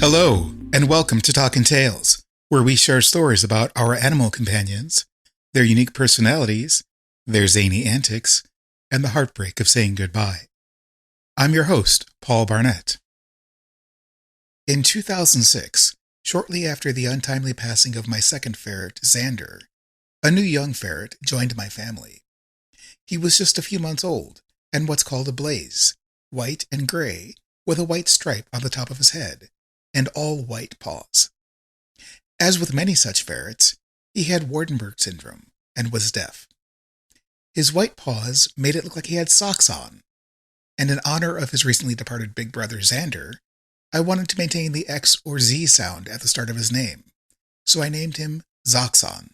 Hello, and welcome to Talkin' Tales, where we share stories about our animal companions, their unique personalities, their zany antics, and the heartbreak of saying goodbye. I'm your host, Paul Barnett. In 2006, shortly after the untimely passing of my second ferret, Xander, a new young ferret joined my family. He was just a few months old, and what's called a blaze, white and gray, with a white stripe on the top of his head, and all white paws. As with many such ferrets, he had Waardenburg syndrome and was deaf. His white paws made it look like he had socks on, and in honor of his recently departed big brother Xander, I wanted to maintain the X or Z sound at the start of his name, so I named him Zoxon.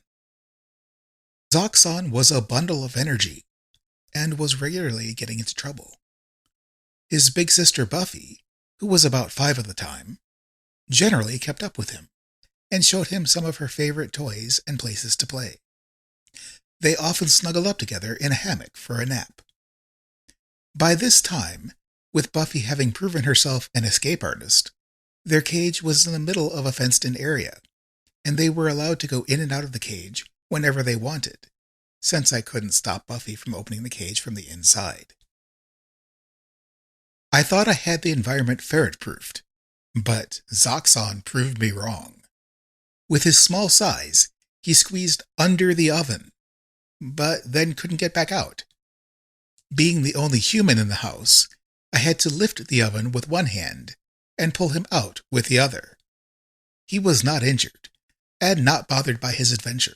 Zoxon was a bundle of energy, and was regularly getting into trouble. His big sister Buffy, who was about 5 at the time, generally kept up with him, and showed him some of her favorite toys and places to play. They often snuggled up together in a hammock for a nap. By this time, with Buffy having proven herself an escape artist, their cage was in the middle of a fenced-in area, and they were allowed to go in and out of the cage whenever they wanted, since I couldn't stop Buffy from opening the cage from the inside. I thought I had the environment ferret-proofed, but Zoxon proved me wrong. With his small size, he squeezed under the oven, but then couldn't get back out. Being the only human in the house, I had to lift the oven with one hand and pull him out with the other. He was not injured, and not bothered by his adventure.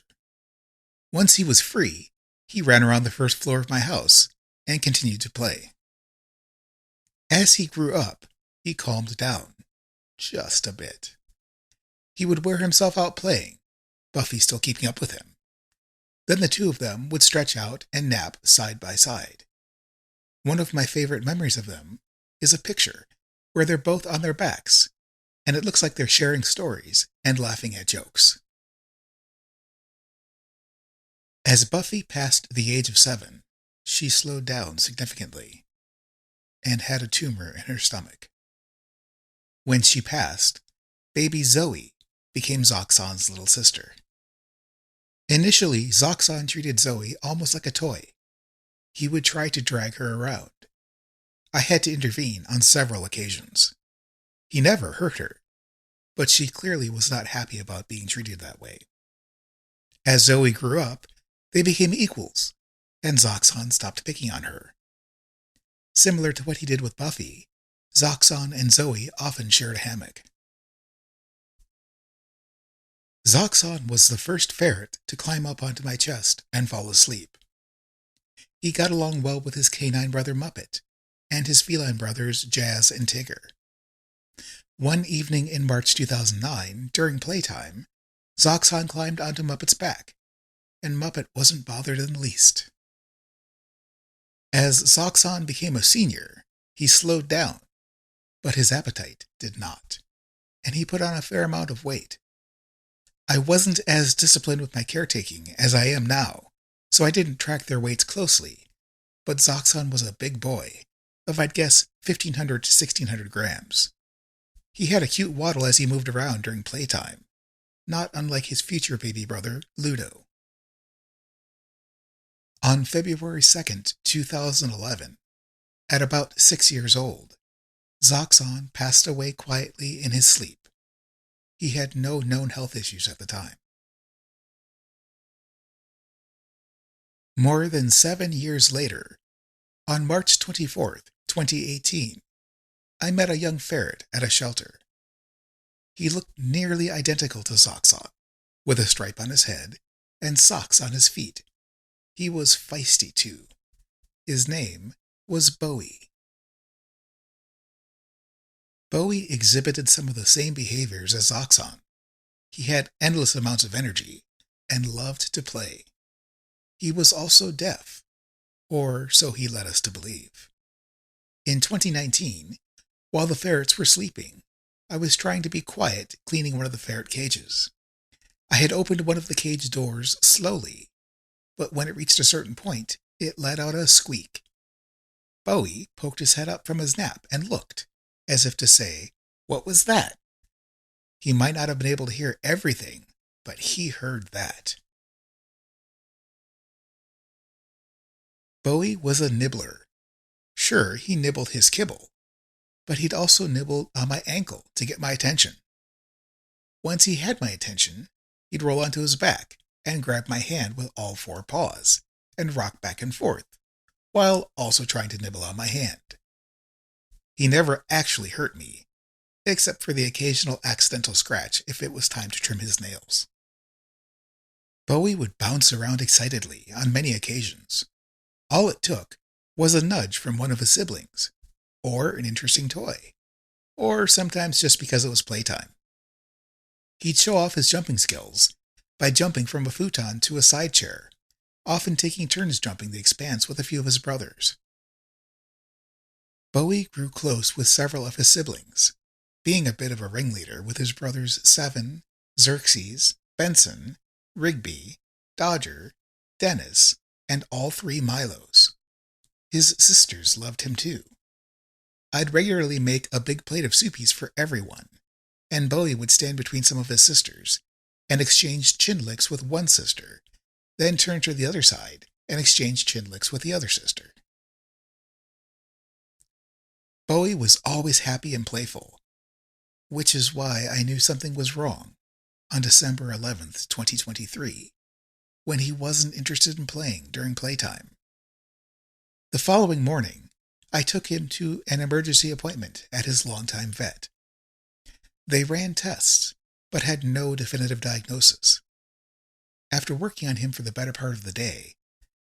Once he was free, he ran around the first floor of my house and continued to play. As he grew up, he calmed down, just a bit. He would wear himself out playing, Buffy still keeping up with him. Then the two of them would stretch out and nap side by side. One of my favorite memories of them is a picture where they're both on their backs, and it looks like they're sharing stories and laughing at jokes. As Buffy passed the age of 7, she slowed down significantly and had a tumor in her stomach. When she passed, baby Zoe became Zoxon's little sister. Initially, Zoxon treated Zoe almost like a toy. He would try to drag her around. I had to intervene on several occasions. He never hurt her, but she clearly was not happy about being treated that way. As Zoe grew up, they became equals, and Zoxon stopped picking on her. Similar to what he did with Buffy, Zoxon and Zoe often shared a hammock. Zoxon was the first ferret to climb up onto my chest and fall asleep. He got along well with his canine brother Muppet, and his feline brothers Jazz and Tigger. One evening in March 2009, during playtime, Zoxon climbed onto Muppet's back, and Muppet wasn't bothered in the least. As Zoxon became a senior, he slowed down, but his appetite did not, and he put on a fair amount of weight. I wasn't as disciplined with my caretaking as I am now, so I didn't track their weights closely, but Zoxon was a big boy, of I'd guess 1,500 to 1,600 grams. He had a cute waddle as he moved around during playtime, not unlike his future baby brother, Ludo. On February 2nd, 2011, at about 6 years old, Zoxon passed away quietly in his sleep. He had no known health issues at the time. More than 7 years later, on March 24th, 2018, I met a young ferret at a shelter. He looked nearly identical to Zoxon, with a stripe on his head and socks on his feet. He was feisty, too. His name was Bowie. Bowie exhibited some of the same behaviors as Zoxon. He had endless amounts of energy and loved to play. He was also deaf, or so he led us to believe. In 2019, while the ferrets were sleeping, I was trying to be quiet cleaning one of the ferret cages. I had opened one of the cage doors slowly, but when it reached a certain point, it let out a squeak. Bowie poked his head up from his nap and looked, as if to say, "What was that?" He might not have been able to hear everything, but he heard that. Bowie was a nibbler. Sure, he nibbled his kibble, but he'd also nibbled on my ankle to get my attention. Once he had my attention, he'd roll onto his back and grab my hand with all four paws and rock back and forth, while also trying to nibble on my hand. He never actually hurt me, except for the occasional accidental scratch if it was time to trim his nails. Bowie would bounce around excitedly on many occasions. All it took was a nudge from one of his siblings, or an interesting toy, or sometimes just because it was playtime. He'd show off his jumping skills by jumping from a futon to a side chair, often taking turns jumping the expanse with a few of his brothers. Bowie grew close with several of his siblings, being a bit of a ringleader with his brothers Seven, Xerxes, Benson, Rigby, Dodger, Dennis, and all three Milos. His sisters loved him too. I'd regularly make a big plate of soupies for everyone, and Bowie would stand between some of his sisters and exchange chin licks with one sister, then turn to the other side and exchange chin licks with the other sister. Bowie was always happy and playful, which is why I knew something was wrong on December 11th, 2023, when he wasn't interested in playing during playtime. The following morning, I took him to an emergency appointment at his longtime vet. They ran tests, but had no definitive diagnosis. After working on him for the better part of the day,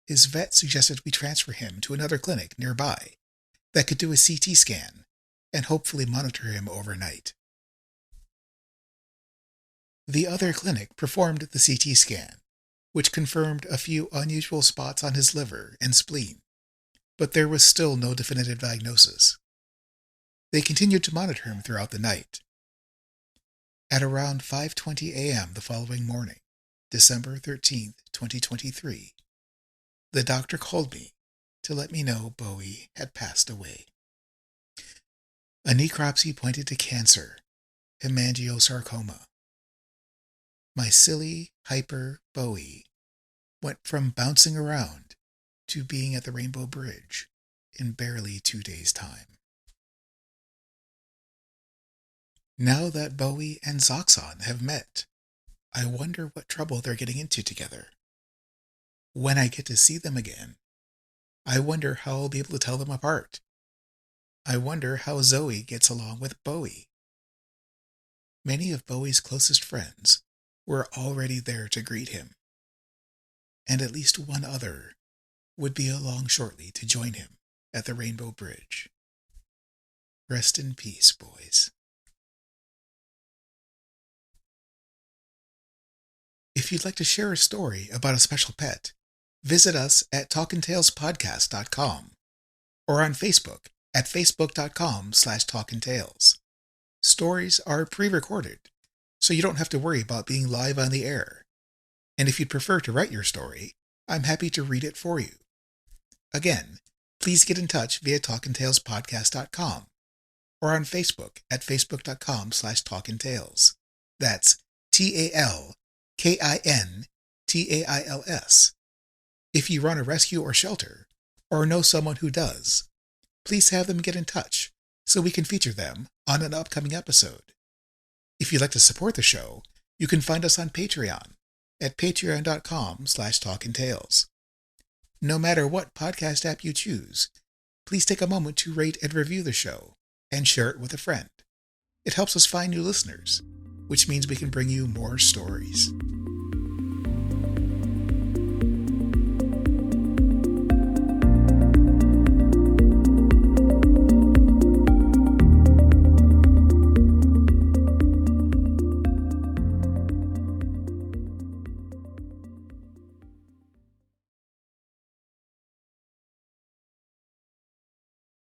his vet suggested we transfer him to another clinic nearby that could do a CT scan and hopefully monitor him overnight. The other clinic performed the CT scan, which confirmed a few unusual spots on his liver and spleen, but there was still no definitive diagnosis. They continued to monitor him throughout the night. At around 5:20 a.m. the following morning, December 13th, 2023, the doctor called me to let me know Bowie had passed away. A necropsy pointed to cancer, hemangiosarcoma. My silly, hyper Bowie went from bouncing around to being at the Rainbow Bridge in barely 2 days' time. Now that Bowie and Zoxon have met, I wonder what trouble they're getting into together. When I get to see them again, I wonder how I'll be able to tell them apart. I wonder how Zoe gets along with Bowie. Many of Bowie's closest friends were already there to greet him, and at least one other would be along shortly to join him at the Rainbow Bridge. Rest in peace, boys. If you'd like to share a story about a special pet, visit us at talkandtalespodcast.com or on Facebook at facebook.com/talkandtales. Stories are pre-recorded, so you don't have to worry about being live on the air. And if you'd prefer to write your story, I'm happy to read it for you. Again, please get in touch via talkandtalespodcast.com or on Facebook at facebook.com/talkandtales. That's TALKINTAILS. If you run a rescue or shelter, or know someone who does, please have them get in touch so we can feature them on an upcoming episode. If you'd like to support the show, you can find us on Patreon at patreon.com/talkandtales. No matter what podcast app you choose, please take a moment to rate and review the show and share it with a friend. It helps us find new listeners, which means we can bring you more stories.